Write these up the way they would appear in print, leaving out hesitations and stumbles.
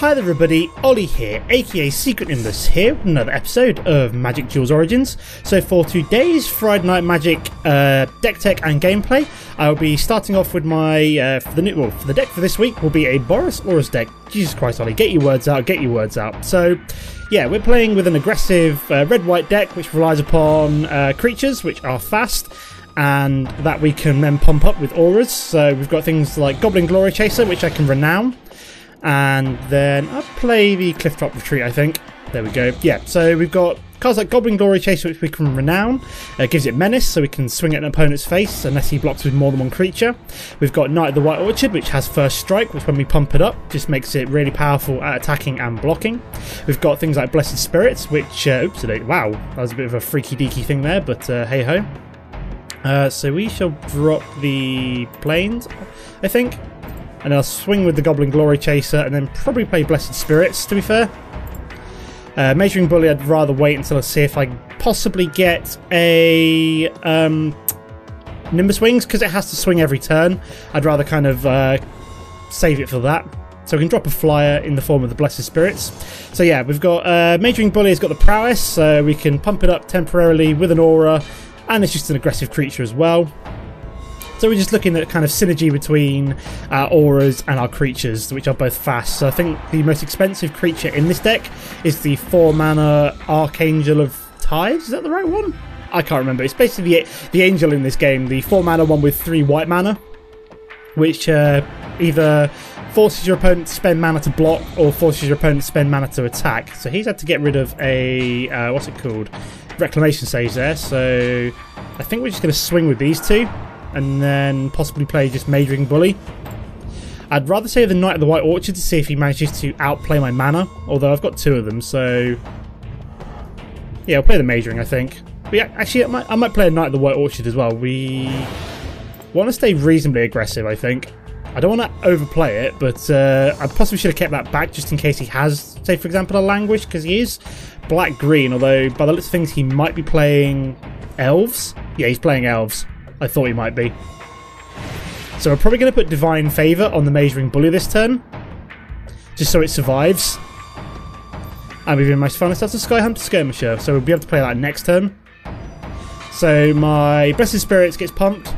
Hi there everybody, Ollie here, aka Secret Nimbus here with another episode of Magic Duels Origins. So for today's Friday Night Magic deck tech and gameplay, I'll be starting off with my, for the deck for this week will be a Boros deck. Jesus Christ Ollie, get your words out, So yeah, we're playing with an aggressive red-white deck which relies upon creatures which are fast, and that we can then pump up with auras. So we've got things like Goblin Glory Chaser, which I can renown. And then I'll play the Clifftop Retreat, I think. There we go. Yeah, so we've got cards like Goblin Glory Chaser, which we can renown. It gives it Menace, so we can swing at an opponent's face unless he blocks with more than one creature. We've got Knight of the White Orchard, which has First Strike, which when we pump it up, just makes it really powerful at attacking and blocking. We've got things like Blessed Spirits, which... wow, that was a bit of a freaky-deaky thing there, but hey-ho. So we shall drop the planes, I think. And I'll swing with the Goblin Glory Chaser and then probably play Blessed Spirits, to be fair. Measuring Bully, I'd rather wait until I see if I can possibly get a Nimbus Wings, because it has to swing every turn. I'd rather kind of save it for that. So we can drop a flyer in the form of the Blessed Spirits. So yeah, we've got Majoring Bully has got the prowess, so we can pump it up temporarily with an aura, and it's just an aggressive creature as well. So we're just looking at kind of synergy between our auras and our creatures, which are both fast. So I think the most expensive creature in this deck is the 4-mana Archangel of Tides. Is that the right one? I can't remember. It's basically the angel in this game, the 4-mana one with 3 white mana, which either forces your opponent to spend mana to block or forces your opponent to spend mana to attack. So he's had to get rid of a, what's it called? Reclamation Sage there. So I think we're just going to swing with these two, and then possibly play just Majoring Bully. I'd rather say the Knight of the White Orchard to see if he manages to outplay my mana, although I've got 2 of them, so... yeah, I'll play the Majoring, I think. But yeah, actually, I might play a Knight of the White Orchard as well. We want to stay reasonably aggressive, I think. I don't want to overplay it, but I possibly should have kept that back just in case he has, say for example, a Languish, because he is black-green, although by the looks of things he might be playing Elves. Yeah, he's playing Elves. I thought he might be. So we're probably going to put Divine Favour on the Majoring Bully this turn, just so it survives. And we've even managed to find ourselves a Skyhunter Skirmisher, so we'll be able to play that next turn. So my Blessed Spirits gets pumped.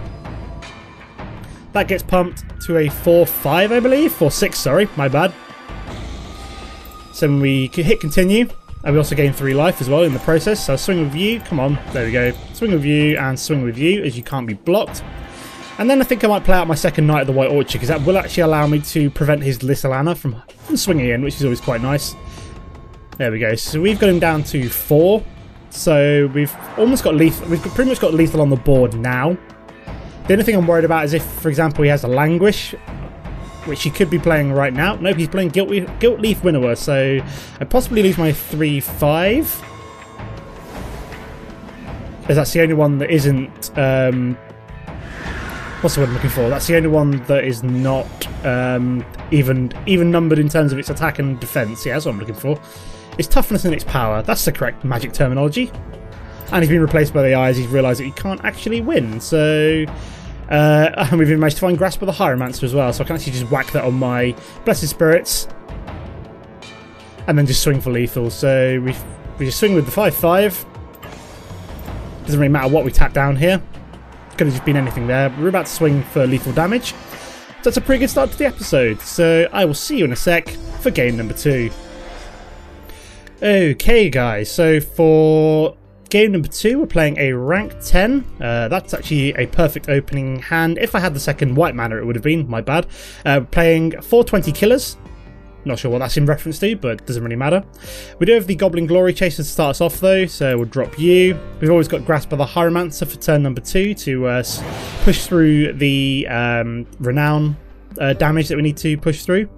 That gets pumped to a 4-5, I believe. 4-6, sorry, my bad. So when we hit continue, and we also gain 3 life as well in the process. So I'll swing with you, come on, there we go. Swing with you and swing with you, as you can't be blocked. And then I think I might play out my second Knight of the White Orchard, because that will actually allow me to prevent his Lyssalana from swinging in, which is always quite nice. There we go. So we've got him down to 4. So we've almost got lethal. We've pretty much got lethal on the board now. The only thing I'm worried about is if, for example, he has a Languish, which he could be playing right now. Nope, he's playing Gilt Leaf Winnower, so I possibly lose my 3-5. Because that's the only one that isn't... what's the word I'm looking for? That's the only one that is not even numbered in terms of its attack and defense. Yeah, that's what I'm looking for. Its toughness and its power. That's the correct Magic terminology. And he's been replaced by the eyes. He's realised that he can't actually win, so... and we've even managed to find Grasp of the Hieromancer as well, so I can actually just whack that on my Blessed Spirits and then just swing for lethal. So we just swing with the 5-5. Doesn't really matter what we tap down here. Could have just been anything there. We're about to swing for lethal damage. So that's a pretty good start to the episode. So I will see you in a sec for game number 2. Okay guys, so for game number 2, we're playing a rank 10. That's actually a perfect opening hand. If I had the second white mana, it would have been. My bad. Playing 420 Killers. Not sure what that's in reference to, but it doesn't really matter. We do have the Goblin Glory Chaser to start us off, though, so we'll drop you. We've always got Grasp of the Hieromancer for turn number 2 to push through the Renown damage that we need to push through.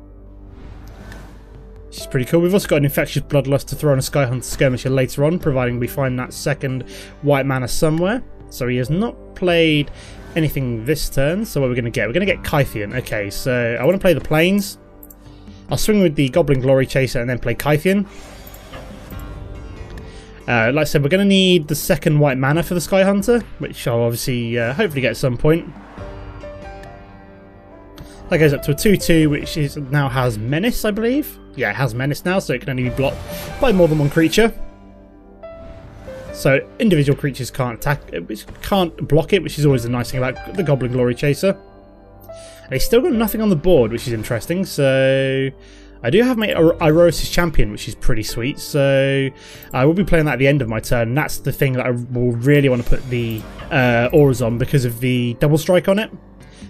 Which is pretty cool. We've also got an Infectious Bloodlust to throw on a Skyhunter Skirmisher later on, providing we find that second white mana somewhere. So he has not played anything this turn, so what are we going to get? We're going to get Kythian. Okay, so I want to play the Plains. I'll swing with the Goblin Glory Chaser and then play Kythian. Like I said, we're going to need the second white mana for the Skyhunter, which I'll obviously hopefully get at some point. That goes up to a 2/2, which now has Menace, I believe. Yeah, it has Menace now, so it can only be blocked by more than one creature. So individual creatures can't can't block it, which is always the nice thing about the Goblin Glory Chaser. And he's still got nothing on the board, which is interesting. So I do have my Irosis Champion, which is pretty sweet. So I will be playing that at the end of my turn. And that's the thing that I will really want to put the auras on because of the double strike on it.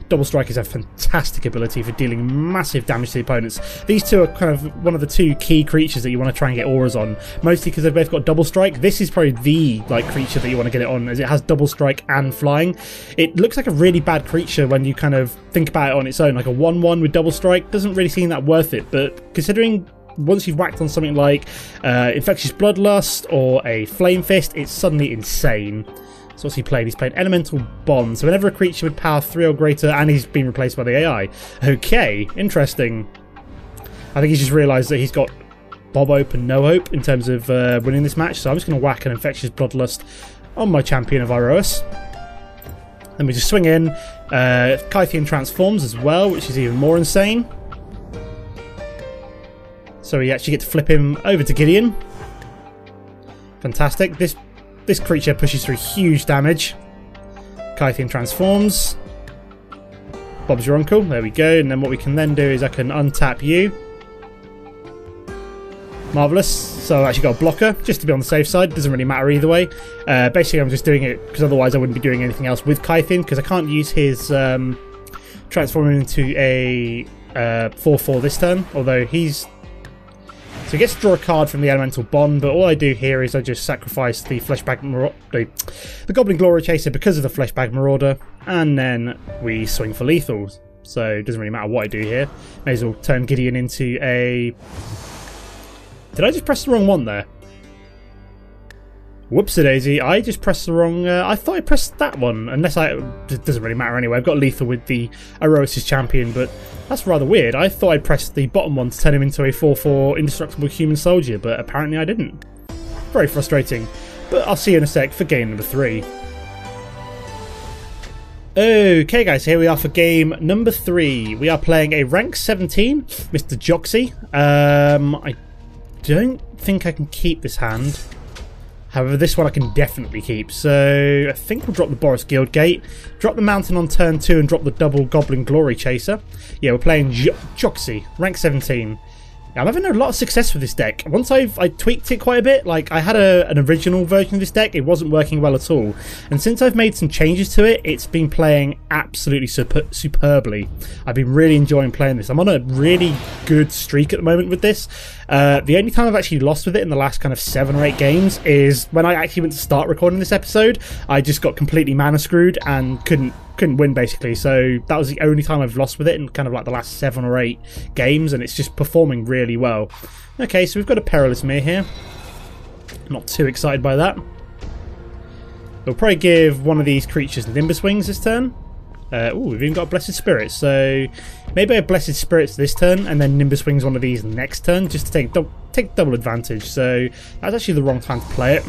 Double Strike is a fantastic ability for dealing massive damage to the opponents. These two are kind of one of the two key creatures that you want to try and get auras on, mostly because they've both got Double Strike. This is probably the creature that you want to get it on, as it has Double Strike and Flying. It looks like a really bad creature when you kind of think about it on its own, like a 1/1 with Double Strike doesn't really seem that worth it, but considering once you've whacked on something like Infectious Bloodlust or a Flame Fist, it's suddenly insane. So what's he played? He's played Elemental Bond. So whenever a creature with power 3 or greater, and he's been replaced by the AI. Okay, interesting. I think he's just realised that he's got Bob Hope and No Hope in terms of winning this match. So I'm just going to whack an Infectious Bloodlust on my champion of Iroas. Then we just swing in. Kythian transforms as well, which is even more insane. So we actually get to flip him over to Gideon. Fantastic. This creature pushes through huge damage. Kythian transforms. Bob's your uncle. There we go. And then what we can then do is I can untap you. Marvellous. So I've actually got a blocker, just to be on the safe side. Doesn't really matter either way. Basically, I'm just doing it because otherwise I wouldn't be doing anything else with Kythian, because I can't use his transforming into a 4/4 this turn, although he's... So he gets to draw a card from the Elemental Bond, but all I do here is I just sacrifice the the Goblin Glory Chaser because of the Fleshbag Marauder, and then we swing for lethals. So it doesn't really matter what I do here. May as well turn Gideon into a... Did I just press the wrong one there? Whoopsie-daisy, I just pressed the wrong... I thought I pressed that one, unless it doesn't really matter anyway. I've got lethal with the Irosis Champion, but that's rather weird. I thought I pressed the bottom one to turn him into a 4/4 indestructible human soldier, but apparently I didn't. Very frustrating. But I'll see you in a sec for game number 3. Okay guys, here we are for game number 3. We are playing a rank 17, Mr. Joxy. I don't think I can keep this hand. However, this one I can definitely keep, so I think we'll drop the Boros Guildgate, drop the Mountain on turn 2 and drop the double Goblin Glory Chaser. Yeah, we're playing Joxy, rank 17. I'm having a lot of success with this deck. Once I tweaked it quite a bit, like I had an original version of this deck, it wasn't working well at all. And since I've made some changes to it, it's been playing absolutely superbly. I've been really enjoying playing this. I'm on a really good streak at the moment with this. The only time I've actually lost with it in the last kind of 7 or 8 games is when I actually went to start recording this episode. I just got completely mana screwed and couldn't win basically, so that was the only time I've lost with it in kind of like the last 7 or 8 games, and it's just performing really well. Okay, so we've got a Perilous Mere here. Not too excited by that. We'll probably give one of these creatures Nimbus Wings this turn. We've even got a Blessed Spirits, so maybe a Blessed Spirits this turn and then Nimbus Wings one of these next turn, just to take double advantage. So that's actually the wrong time to play it.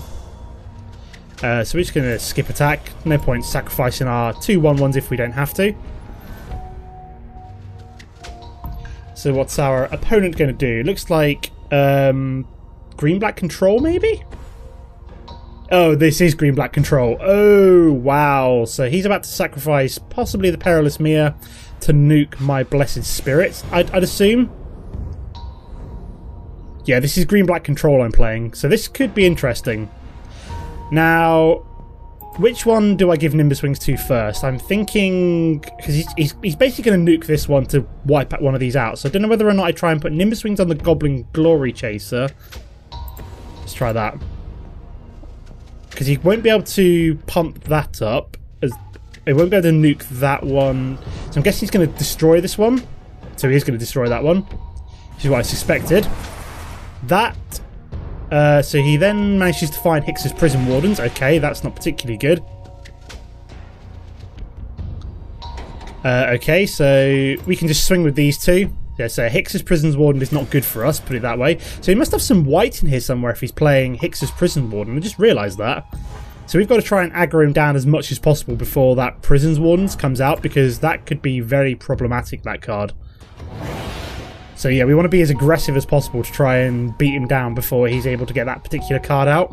So we're just going to skip attack. No point sacrificing our 2 1/1s if we don't have to. So what's our opponent going to do? It looks like green-black control, maybe? Oh, this is green-black control. Oh, wow. So he's about to sacrifice possibly the Perilous Mere to nuke my Blessed Spirits, I'd assume. Yeah, this is green-black control I'm playing, so this could be interesting. Now, which one do I give Nimbus Wings to first? I'm thinking, because he's basically going to nuke this one to wipe one of these out. So I don't know whether or not I try and put Nimbus Wings on the Goblin Glory Chaser. Let's try that. Because he won't be able to pump that up. He won't be able to nuke that one. So I'm guessing he's going to destroy this one. So he is going to destroy that one, which is what I suspected. That... so he then manages to find Hix's Prison Wardens. Okay, that's not particularly good. Okay, so we can just swing with these two. Yeah, so Hix's Prison Warden is not good for us, put it that way. So he must have some white in here somewhere if he's playing Hix's Prison Warden. I just realised that. So we've got to try and aggro him down as much as possible before that Prison's Wardens comes out, because that could be very problematic, that card. So yeah, we want to be as aggressive as possible to try and beat him down before he's able to get that particular card out.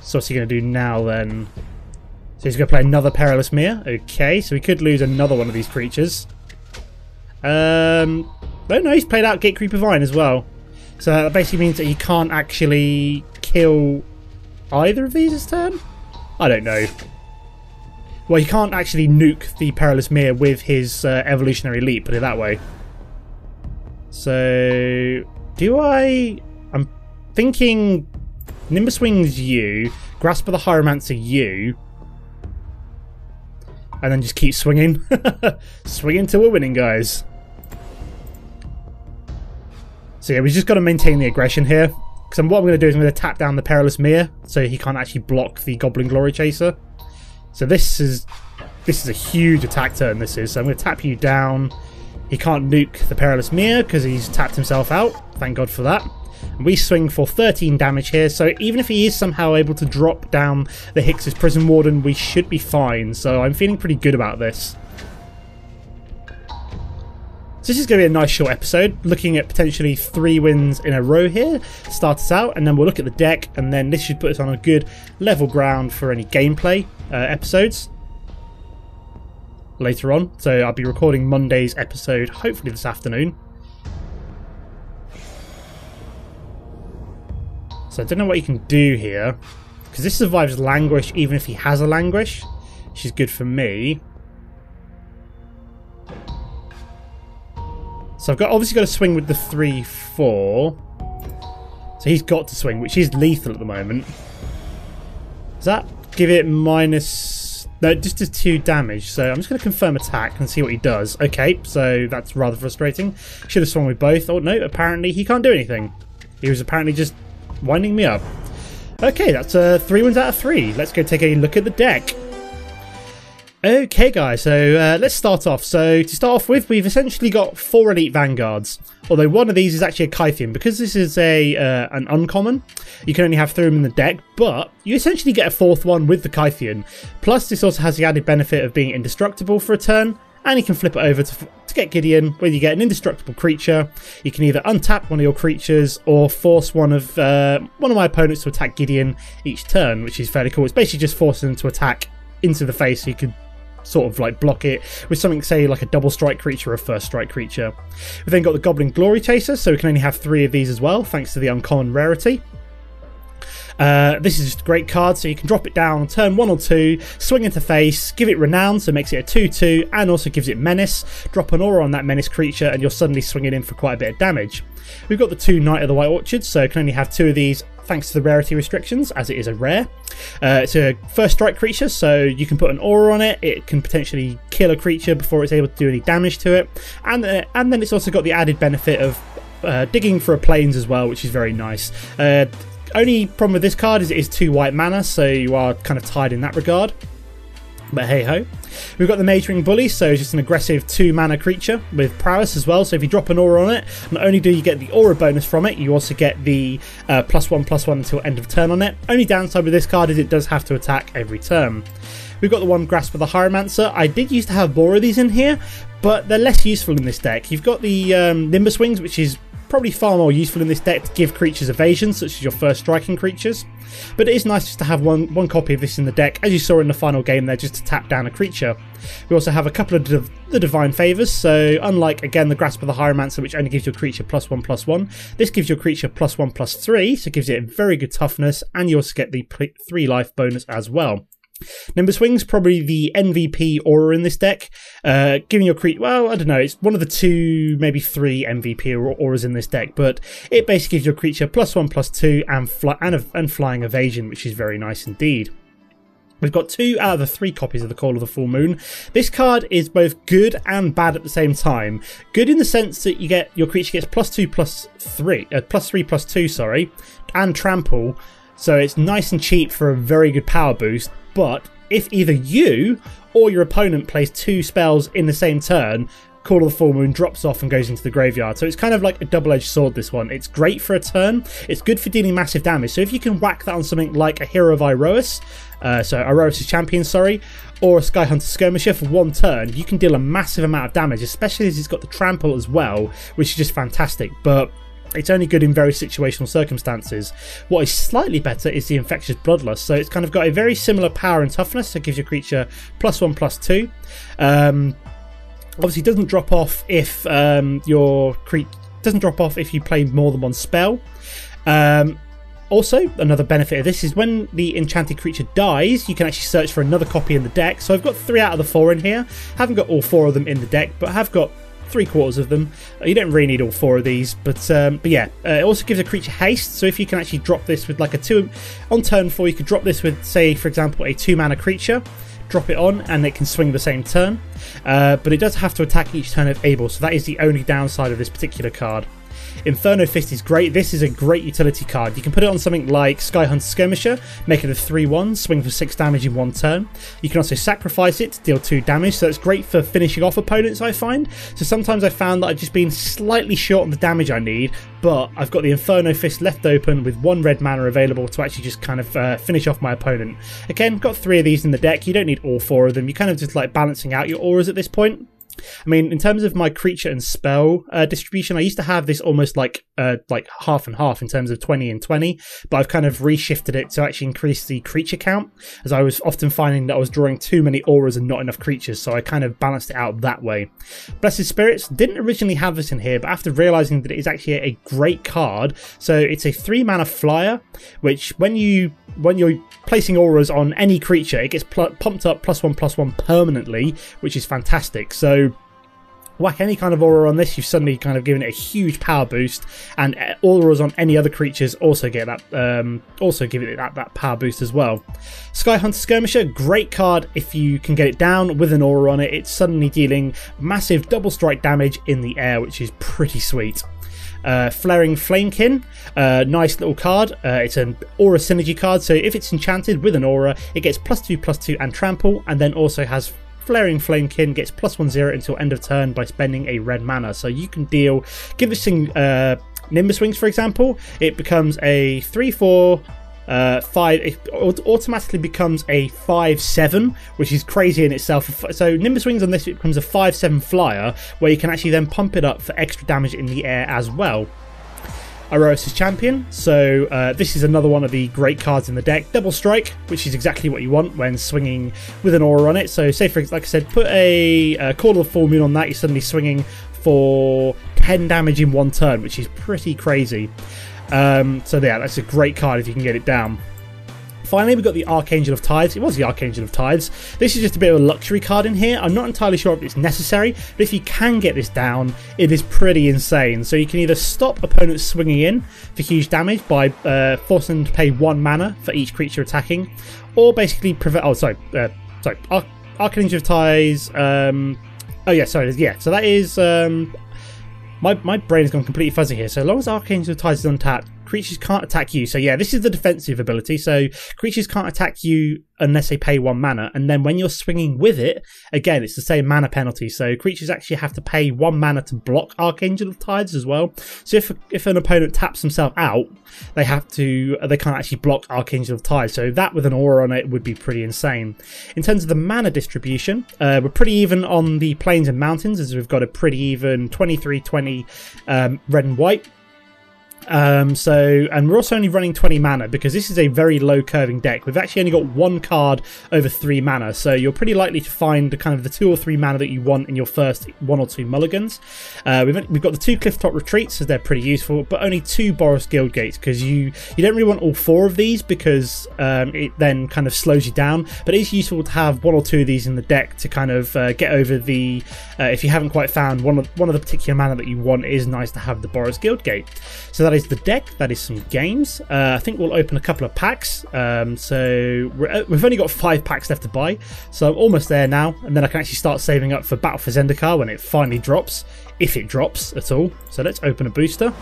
So what's he going to do now then? So he's going to play another Perilous Mere. Okay, so we could lose another one of these creatures. No, he's played out Gatecreeper Vine as well. So that basically means that he can't actually kill either of these this turn? I don't know. Well, he can't actually nuke the Perilous Mere with his Evolutionary Leap, put it that way. So, I'm thinking Nimbus Wings you, Grasp of the Hieromancer you, and then just keep swinging. Swinging till we're winning, guys. So yeah, we just got to maintain the aggression here. Because what I'm going to do is I'm going to tap down the Perilous Mere, so he can't actually block the Goblin Glory Chaser. So this is a huge attack turn, this is. So I'm going to tap you down. He can't nuke the Perilous Mere because he's tapped himself out. Thank God for that. And we swing for 13 damage here, so even if he is somehow able to drop down the Hix's Prison Warden, we should be fine. So I'm feeling pretty good about this. So this is going to be a nice short episode, looking at potentially 3 wins in a row here, start us out, and then we'll look at the deck, and then this should put us on a good level ground for any gameplay episodes later on. So I'll be recording Monday's episode, hopefully this afternoon. So I don't know what you can do here, because this survives Languish even if he has a Languish, which is good for me. So I've obviously got to swing with the 3/4. So he's got to swing, which is lethal at the moment. Does that give it minus... No, it just does 2 damage. So I'm just going to confirm attack and see what he does. Okay, so that's rather frustrating. Should have swung with both. Oh no, apparently he can't do anything. He was apparently just winding me up. Okay, that's 3 wins out of 3. Let's go take a look at the deck. Okay guys, so let's start off. So to start off with, we've essentially got 4 Elite Vanguards. Although one of these is actually a Kythian. Because this is an uncommon, you can only have 3 of them in the deck, but you essentially get a 4th one with the Kythian. Plus this also has the added benefit of being indestructible for a turn, and you can flip it over to get Gideon, where you get an indestructible creature. You can either untap one of your creatures or force one of my opponents to attack Gideon each turn, which is fairly cool. It's basically just forcing them to attack into the face, so you could sort of like block it with something, say like a double strike creature or a first strike creature. We've then got the Goblin Glory Chaser, so we can only have 3 of these as well, thanks to the uncommon rarity. This is just a great card, so you can drop it down on turn 1 or 2, swing into face, give it Renown, so it makes it a 2/2, and also gives it Menace. Drop an aura on that Menace creature, and you're suddenly swinging in for quite a bit of damage. We've got the 2 Knight of the White Orchard, so you can only have 2 of these thanks to the rarity restrictions, as it is a rare. It's a first strike creature, so you can put an aura on it. It can potentially kill a creature before it's able to do any damage to it. And then it's also got the added benefit of digging for a plains as well, which is very nice. Only problem with this card is it is 2 white mana, so you are kind of tied in that regard. But hey ho. We've got the Mage Ring Bully, so it's just an aggressive 2 mana creature with prowess as well. So if you drop an aura on it, not only do you get the aura bonus from it, you also get the +1/+1 until end of turn on it. Only downside with this card is it does have to attack every turn. We've got the one Grasp of the Hieromancer. I did used to have more of these in here, but they're less useful in this deck. You've got the Nimbus Wings, which is probably far more useful in this deck to give creatures evasion, such as your first striking creatures. But it is nice just to have one copy of this in the deck, as you saw in the final game there, just to tap down a creature. We also have a couple of the Divine Favours, so unlike, again, the Grasp of the Hieromancer, which only gives your creature +1/+1, this gives your creature +1/+3, so it gives it very good toughness, and you also get the 3 life bonus as well. Nimbus Wings, probably the MVP aura in this deck. Giving your creature, well, I don't know, it's one of the 2, maybe 3 MVP auras in this deck, but it basically gives your creature +1/+2 and flying evasion, which is very nice indeed. We've got 2 out of the 3 copies of the Call of the Full Moon. This card is both good and bad at the same time. Good in the sense that your creature gets +3/+2, sorry, and trample. So it's nice and cheap for a very good power boost. But if either you or your opponent plays 2 spells in the same turn, Call of the Full Moon drops off and goes into the graveyard. So it's kind of like a double-edged sword, this one. It's great for a turn. It's good for dealing massive damage. So if you can whack that on something like a Hero of Iroas, so Iroas' champion, sorry, or a Sky Hunter Skirmisher for one turn, you can deal a massive amount of damage, especially as it's got the trample as well, which is just fantastic. But it's only good in very situational circumstances. What is slightly better is the Infectious Bloodlust. So it's kind of got a very similar power and toughness. So it gives your creature +1/+2. Obviously, it doesn't drop off if if you play more than one spell. Also, another benefit of this is when the enchanted creature dies, you can actually search for another copy in the deck. So I've got 3 out of the 4 in here. Haven't got all 4 of them in the deck, but have got 3/4 of them. You don't really need all 4 of these, but yeah, it also gives a creature haste. So if you can actually drop this with like a 2 on turn 4, you could drop this with, say, for example, a 2-mana creature. Drop it on and it can swing the same turn, but it does have to attack each turn if able. So that is the only downside of this particular card. Inferno Fist is great. This is a great utility card. You can put it on something like Sky Hunter Skirmisher, make it a 3/1, swing for 6 damage in one turn. You can also sacrifice it to deal 2 damage, so it's great for finishing off opponents, I find. So sometimes I found that I've just been slightly short on the damage I need, but I've got the Inferno Fist left open with 1 red mana available to actually just kind of finish off my opponent. Again, got 3 of these in the deck. You don't need all 4 of them. You're kind of just like balancing out your auras at this point. I mean, in terms of my creature and spell distribution, I used to have this almost like half and half in terms of 20 and 20, but I've kind of reshifted it to actually increase the creature count, as I was often finding that I was drawing too many auras and not enough creatures, so I kind of balanced it out that way. Blessed Spirits didn't originally have this in here, but after realizing that it is actually a great card, so it's a 3-mana flyer, which when you're placing auras on any creature, it gets pumped up +1/+1 permanently, which is fantastic. So whack any kind of aura on this, you've suddenly kind of given it a huge power boost, and auras on any other creatures also get that, also give it that power boost as well. Sky Hunter Skirmisher, great card if you can get it down with an aura on it. It's suddenly dealing massive double strike damage in the air, which is pretty sweet. Flaring Flamekin, nice little card. It's an aura synergy card, so if it's enchanted with an aura, it gets +2/+2 and trample, and then also has Flaring Flamekin gets +1/0 until end of turn by spending a red mana. So you can give this thing Nimbus Wings, for example. It becomes a 3/4 5. It automatically becomes a 5/7, which is crazy in itself. So Nimbus Wings on this, it becomes a 5/7 flyer, where you can actually then pump it up for extra damage in the air as well. Iroas' champion, so this is another one of the great cards in the deck. Double Strike, which is exactly what you want when swinging with an aura on it. So say, for like I said, put a Call of the Full Moon on that, you're suddenly swinging for 10 damage in one turn, which is pretty crazy. So yeah, that's a great card if you can get it down. Finally, we've got the Archangel of Tides. It was the Archangel of Tides. This is just a bit of a luxury card in here. I'm not entirely sure if it's necessary, but if you can get this down, it is pretty insane. So you can either stop opponents swinging in for huge damage by forcing them to pay 1 mana for each creature attacking, or basically prevent... Oh, sorry. Archangel of Tides... oh, yeah, sorry. Yeah, so that is... My brain has gone completely fuzzy here. So as long as Archangel of Tides is untapped, creatures can't attack you. So yeah, this is the defensive ability. So creatures can't attack you unless they pay 1 mana. And then when you're swinging with it, again, it's the same mana penalty. So creatures actually have to pay 1 mana to block Archangel of Tides as well. So if an opponent taps himself out, they can't actually block Archangel of Tides. So that with an aura on it would be pretty insane. In terms of the mana distribution, we're pretty even on the plains and mountains, as we've got a pretty even 23-20 red and white. And we're also only running 20 mana because this is a very low curving deck. We've actually only got 1 card over 3 mana, so you're pretty likely to find the 2 or 3 mana that you want in your first 1 or 2 mulligans. We've got the 2 Clifftop Retreats, as they're pretty useful, but only 2 Boros Guild Gates, because you don't really want all 4 of these, because it then kind of slows you down. But it is useful to have 1 or 2 of these in the deck to kind of get over the if you haven't quite found one of the particular mana that you want. It is nice to have the Boros Guild Gate. So that is the deck. That is some games. I think we'll open a couple of packs. So we've only got 5 packs left to buy, so I'm almost there now, and then I can actually start saving up for Battle for Zendikar when it finally drops, if it drops at all. So let's open a booster.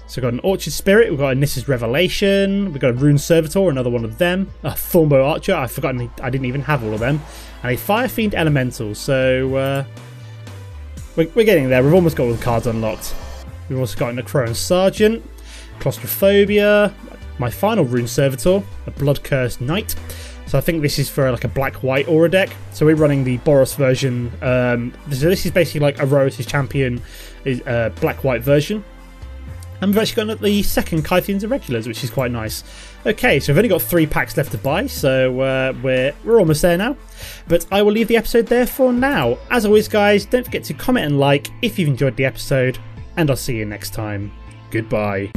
So we've got an Orchard Spirit, we've got a Nissa's Revelation, we've got a Rune Servitor, another one of them, a Thornbow Archer, I've forgotten I didn't even have all of them, and a Fire Fiend Elemental. So we're getting there. We've almost got all the cards unlocked. We've also got an Acroan Sergeant, Claustrophobia, my final Rune Servitor, a Blood Cursed Knight. So I think this is for like a black-white aura deck. So we're running the Boros version. So this is basically like Aurora's champion, is black-white version. And we've actually got the second Kythians Irregulars, which is quite nice. Okay, so we've only got 3 packs left to buy, so we're almost there now. But I will leave the episode there for now. As always, guys, don't forget to comment and like if you've enjoyed the episode, and I'll see you next time. Goodbye.